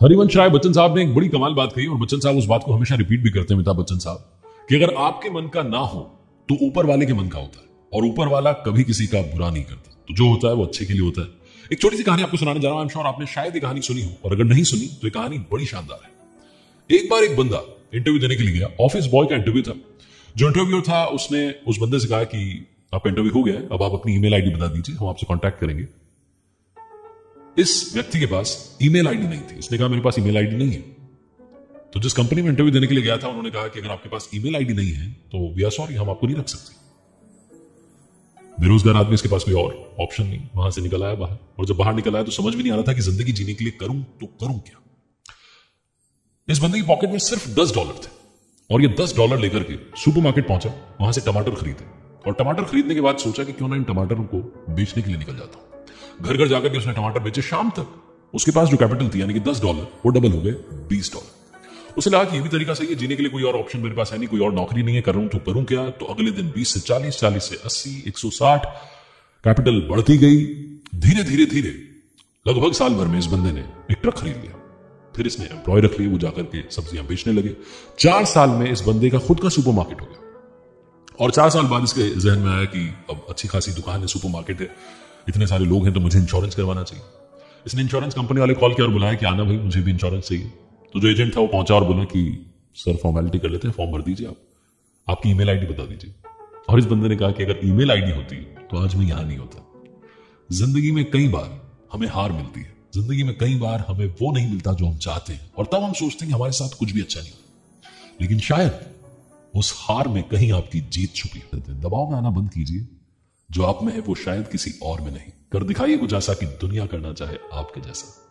हरिवंश राय बच्चन साहब ने एक बड़ी कमाल बात कही और बच्चन साहब उस बात को हमेशा रिपीट भी करते हैं, अमिताभ बच्चन साहब, कि अगर आपके मन का ना हो तो ऊपर वाले के मन का होता है और ऊपर वाला कभी किसी का बुरा नहीं करता। तो जो होता है वो अच्छे के लिए होता है। एक छोटी सी कहानी आपको सुनाने जा रहा हूं। आई एम श्योर आपने शायद ये कहानी सुनी हो, और अगर नहीं सुनी तो ये कहानी बड़ी शानदार है। एक बार एक बंदा इंटरव्यू देने के लिए गया। ऑफिस बॉय का इंटरव्यू था। जो इंटरव्यूअर था उसने उस बंदे से कहा कि आपका इंटरव्यू हो गया है, अब आप अपनी ईमेल आईडी बता दीजिए, हम आपसे कांटेक्ट करेंगे। इस व्यक्ति के पास ईमेल आईडी नहीं थी। उसने कहा मेरे पास ईमेल आईडी नहीं है। तो जिस कंपनी में इंटरव्यू देने के लिए गया था उन्होंने कहा कि अगर आपके पास ईमेल आईडी नहीं है तो वी आर सॉरी, हम आपको नहीं रख सकते। बेरोजगार आदमी, इसके पास कोई और ऑप्शन नहीं, वहां से निकल आया बाहर। और जब बाहर निकल आया तो समझ भी नहीं आ रहा था कि जिंदगी जीने के लिए करूं तो करूं क्या। इस बंदे की पॉकेट में सिर्फ $10 थे और ये $10 लेकर के सुपरमार्केट पहुंचा, वहां से टमाटर खरीदे और टमाटर खरीदने के बाद सोचा कि क्यों ना इन टमाटरों को बेचने के लिए निकल जाता हूं। घर घर जाकर के उसने टमाटर बेचे। शाम तक उसके पास जो कैपिटल थी यानी कि $10 वो डबल हो गए $20। उसे लगा कि ये भी तरीका सही है, जीने के लिए कोई और ऑप्शन मेरे पास है नहीं, कोई और नौकरी नहीं है, कर रहा हूं तो करूं क्या। तो अगले दिन 20 से 40, 40 से 80, 160 कैपिटल बढ़ती गई। धीरे धीरे धीरे लगभग साल भर में इस बंदे ने एक ट्रक खरीद लिया। फिर इसने एम्प्लॉय रख लिए, वो जाकर के सब्जियां बेचने लगे। 4 साल में इस बंदे का खुद का सुपरमार्केट हो गया। और 4 साल बाद इसके जहन में आया कि अब अच्छी खासी दुकान है, सुपरमार्केट है, इतने सारे लोग हैं तो मुझे इंश्योरेंस करवाना चाहिए। इसने इंश्योरेंस कंपनी वाले कॉल किया और बुलाया कि आना भाई, मुझे भी इंश्योरेंस चाहिए। तो जो एजेंट था वो पहुंचा और बोला कि सर फॉर्मेलिटी कर लेते हैं, फॉर्म भर दीजिए, आप आपकी ईमेल आईडी बता दीजिए। और इस बंदे ने कहा कि अगर ईमेल आईडी होती तो आज मैं यहां नहीं होता। जिंदगी में कई बार हमें हार मिलती है, जिंदगी में कई बार हमें वो नहीं मिलता जो हम चाहते हैं, और तब हम सोचते हैं कि हमारे साथ कुछ भी अच्छा नहीं होता। लेकिन शायद उस हार में कहीं आपकी जीत छुपी है। दबाव में आना बंद कीजिए। जो आप में है वो शायद किसी और में नहीं। कर दिखाइए कुछ ऐसा कि दुनिया करना चाहे आपके जैसा।